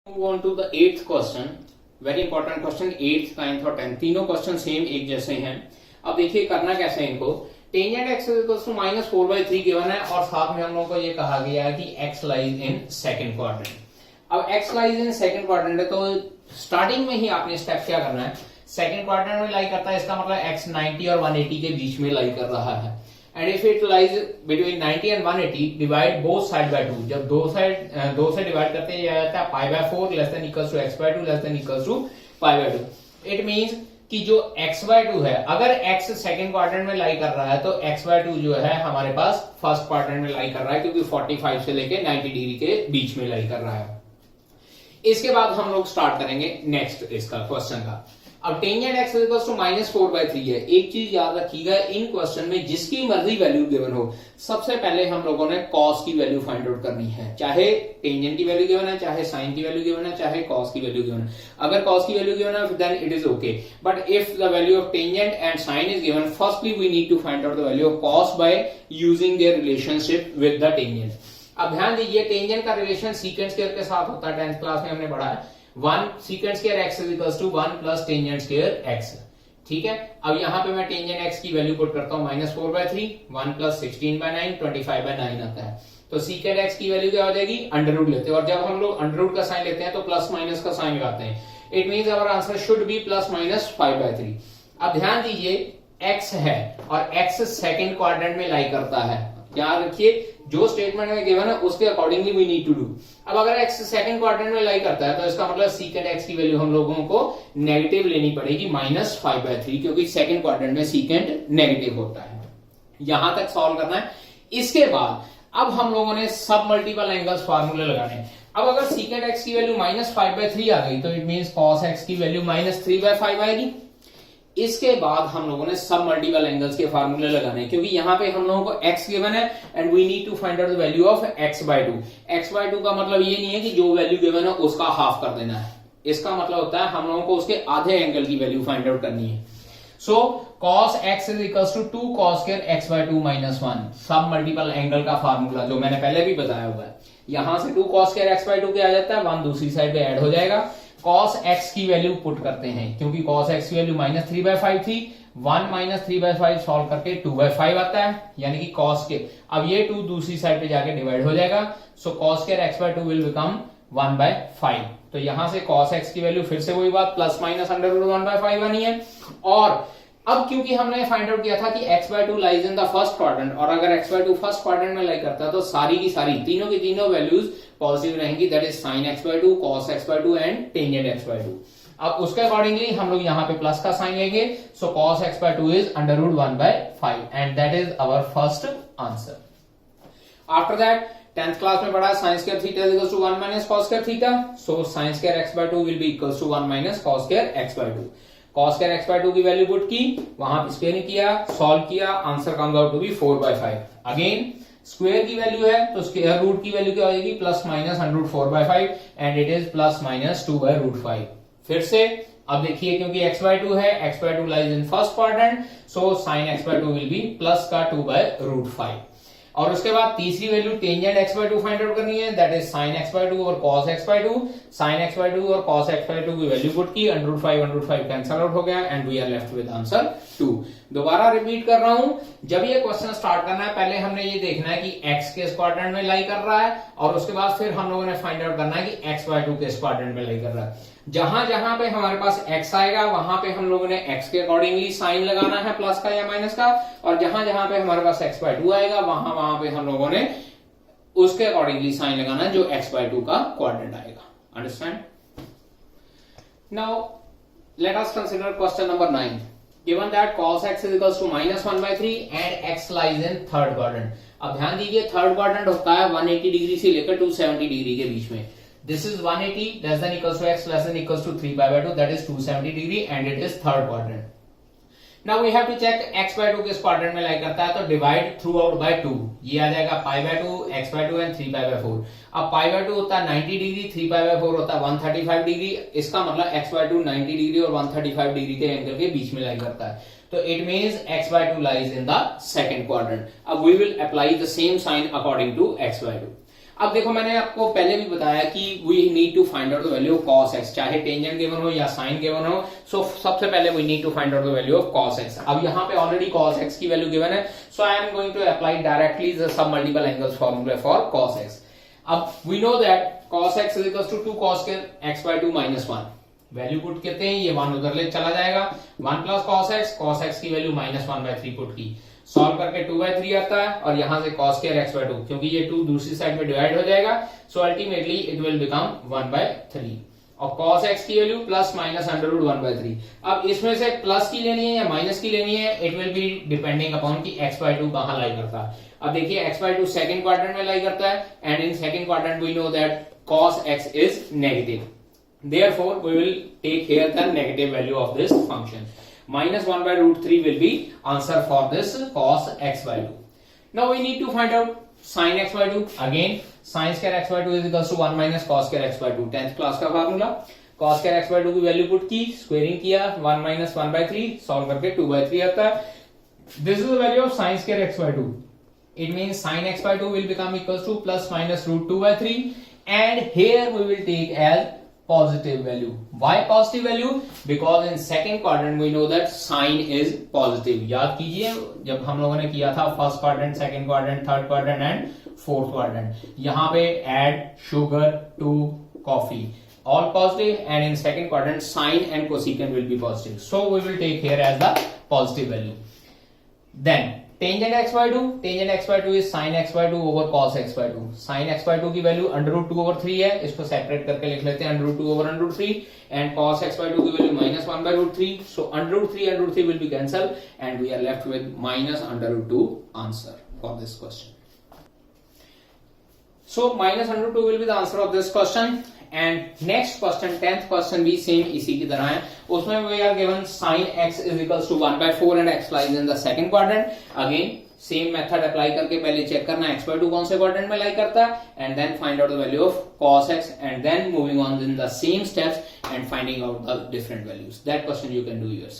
Move on to the eighth question. Very important question, 8th 9th और 10th तीनों question same एक जैसे हैं। अब देखिए करना कैसे है इनको। Tangent x equals to -4/3 given है और साथ में हम लोगों को ये कहा गया है कि x lies in second quadrant. अब x lies in second quadrant है तो स्टार्टिंग में ही आपने स्टेप क्या करना है, सेकंड क्वाड्रेंट में लाई करता है, इसका मतलब एक्स 90 और 180 के बीच में लाई कर रहा है। And if it lies between 90 and 180 divide both side by 2। जब दो से डिवाइड करते हैं जाता है π/4 less than equals to x/2 less than equals to π/2। It means कि जो x/2 है, अगर x सेकंड क्वाड्रेंट में लाई कर रहा है तो x/2 जो है हमारे पास फर्स्ट क्वाड्रेंट में लाई कर रहा है, क्योंकि 45 से लेके 90 डिग्री के बीच में लाई कर रहा है। इसके बाद हम लोग स्टार्ट करेंगे नेक्स्ट इसका क्वेश्चन का। अब टेंजेंट एक्स इक्वल्स टू -4/3 है। एक चीज याद रखिएगा, इन क्वेश्चन में जिसकी मर्जी वैल्यू गिवन हो, सबसे पहले हम लोगों ने कॉस की वैल्यू फाइंड आउट करनी है। चाहे टेंजेंट की वैल्यू गिवन है, चाहे साइन की वैल्यू गिवन है, चाहे कॉस की वैल्यू गिवन है। अगर कॉस की वैल्यू गिवन है then it is okay, but if the value of tangent and sine is given, firstly we need to find out the value of cos by using their relationship with the tangent. अब ध्यान दीजिए, tangent का relation secant square के साथ होता है। 10th class में हमने पढ़ा है 1 secant square x is equals to 1 plus tangent square x। ठीक है, अब यहां पे मैं टेंजेंट x की वैल्यू पुट करता हूं -4/3, 1 plus 16/9 25/9 आता है। तो secant x की वैल्यू क्या हो जाएगी, अंडर रूट लेते हैं, और जब हम लोग अंडर रूट का साइन लेते हैं तो प्लस माइनस का साइन लगाते हैं। It means our answer should be +/5/3। अब ध्यान दीजिए, x है और x सेकंड क्वाड्रेंट में लाई करता है। याद रखिए, जो स्टेटमेंट में गिवन है उसके accordingly we need to do. अब अगर x सेकंड क्वाड्रेंट में लाई करता है तो इसका मतलब सीकेंट x की वैल्यू हम लोगों को नेगेटिव लेनी पड़ेगी -5/3, क्योंकि सेकंड क्वाड्रेंट में सीकेंट नेगेटिव होता है। यहां तक सॉल्व करना है। इसके बाद अब हम लोगों ने सब मल्टीपल एंगल्स फार्मूले लगाने हैं। अब अगर सीकेंट x की वैल्यू -5/3 आ गई तो इट मींस cos x की वैल्यू -3/5 आएगी। इसके बाद हम लोगों ने सब मल्टीपल एंगल्स के फार्मूले लगाने हैं, क्योंकि यहां पे हम लोगों को x गिवन है and we need to find out the value of x/2। x/2 का मतलब ये नहीं है कि जो वैल्यू गिवन है उसका हाफ कर देना है। इसका मतलब होता है हम लोगों को उसके आधे एंगल की वैल्यू फाइंड आउट करनी है। सो cos x is equals to 2 cos square x/2 - 1 सब मल्टीपल एंगल का फार्मूला जो मैंने पहले भी बताया हुआ है। यहां से 2 cos square x/2 क्या आ जाता है, 1 दूसरी साइड पे ऐड हो जाएगा। cos x की वैल्यू पुट करते हैं, क्योंकि cos x की वैल्यू -3/5 थी। 1 -3/5 सॉल्व करके 2/5 आता है, यानी कि cos के, अब ये 2 दूसरी साइड पे जाके डिवाइड हो जाएगा। सो cos square x/2 will become 1/5। तो यहां से cos x की वैल्यू फिर से वही बात ±√1/5 बनी है। और अब क्योंकि हमने फाइंड आउट किया था कि x/2 lies in the first quadrant, और अगर x/2 फर्स्ट क्वाड्रेंट में लाई करता है तो सारी की सारी तीनों की तीनों वैल्यूज पॉजिटिव रहेंगी। That is sin x/2, cos x/2 and tangent x/2। अब उसके अकॉर्डिंगली हम लोग यहाँ पे प्लस का साइन लेंगे। So cos x/2 is √1/5 and that is our first answer. After that 10th class में पढ़ा sin square theta is equals to 1 - cos square theta। So sin square x/2 will be equals to 1 - cos square x/2। cos square x/2 की value put की, वहां squaring किया, solve किया, answer comes out to be 4/5। Again square की value है तो square root की value क्या हो जाएगी, ±√4/5 एंड इट इज ±2/5। फिर से अब देखिए, क्योंकि x/2 है, x/2 lies in first quadrant, so sin x/2 will be plus का 2/5। और उसके बाद तीसरी value tangent x/2 find out करनी है, दैट इज sin x/2 और cos x/2। sin x/2 और cos x/2 की वैल्यू पुट की, √5 कैंसल आउट हो गया and we are left with answer 2। दोबारा रिपीट कर रहा हूं, जब ये क्वेश्चन स्टार्ट करना है पहले हमने ये देखना है कि x के क्वाड्रेंट में लाई कर रहा है, और उसके बाद फिर हम लोगों ने फाइंड आउट करना है कि x/2 के क्वाड्रेंट में लाई कर रहा है। जहां जहां पे हमारे पास x आएगा वहां पे हम लोगों ने x के अकॉर्डिंगली साइन लगाना है, प्लस का या माइनस का, और जहां जहां पे हमारे पास x/2 आएगा वहां वहां पे हम लोगों ने उसके अकॉर्डिंगली साइन लगाना है जो x/2 का क्वाड्रेंट आएगा। Understand? Now let us consider question number 9। Given that cos x is equals to -1/3 and x lies in third quadrant. अब ध्यान दीजिए, थर्ड क्वाड्रेंट होता है 180 डिग्री से लेकर 270 डिग्री के बीच में। This is 180 less than equals to x less than equals to 3π/2, that is 270 degree and it is third quadrant. Now we have to check x/2 किस क्वाड्रेंट में लाई करता है, तो डिवाइड थ्रू आउट बाय 2, ये आ जाएगा π/2, x/2 and 3π/4। अब π/2 होता है 90 डिग्री, 3π/4 होता है 135 डिग्री। इसका मतलब x/2 90 डिग्री और 135 डिग्री के एंगल के बीच में लाई करता है, तो it means x/2 lies in the second quadrant। अब we will apply the same sign according to x/2। अब देखो मैंने आपको पहले भी बताया कि we need to find out the value of cos x, चाहे टेंजेंट गिवन हो या साइन गिवन हो। सो सबसे पहले we need to find out the value of cos x। अब यहाँ पे ऑलरेडी cos x की वैल्यू गिवन है, so I am going to apply directly the sub multiple angles formula for cos x। अब we know that cos x is equal to 2 cos x by 2 minus 1। Value put करते हैं, ये 1 उधर ले चला जाएगा, 1 plus cos x की value -1/3 put की, सॉल्व करके 2/3 आता है और यहां से cos square x by 2, क्योंकि ये 2 दूसरी साइड में डिवाइड हो जाएगा, so ultimately it will become 1/3 और cos x की वैल्यू प्लस माइनस √1/3। अब इसमें से प्लस की लेनी है या माइनस की लेनी है, it will be depending upon कि x by 2 कहां लाई करता है। अब देखिए x by 2 सेकंड क्वाड्रेंट में लाई करता है, and in second quadrant we know that cos x is negative, therefore we will take here the negative value of this function. -1/√3 will be answer for this cos x by 2. Now we need to find out sin x by 2. Again sin square x by 2 is equals to 1 minus cos square x by 2, 10th class का formula. cos square x by 2 की value put की, squaring किया, 1 minus 1/3, solve करके 2/3 आता है। This is the value of sin square x by 2. It means sin x by 2 will become equals to plus minus √2/3, and here we will take as positive value. Why positive value? Because in second quadrant we know that sine is positive. याद कीजिए जब हम लोगों ने किया था first quadrant, second quadrant, third quadrant and fourth quadrant, यहाँ पे add sugar to coffee, all positive, and in second quadrant sine and cosecant will be positive. So we will take here as the positive value. Then tangent x by 2, tangent x by 2 is sin x by 2 over cos x by 2। sin x by 2 की value √2/3 है, इसको separate करके लिख लेते हैं √2/√3, and cos x by 2 की value -1/√3, so √3 will be cancelled and we are left with -√2 answer for this question. So -√2 will be the answer of this question. And next question, 10th question भी same इसी की तरह है, उसमें we are given sin x is equals to 1/4 and x lies in the second quadrant. Again same method apply करके पहले check करना x by 2 कौन से क्वाड्रेंट में लाई करता है, and then find out the value of cos x, and then moving on in the same steps and finding out the different values. That question you can do yourself.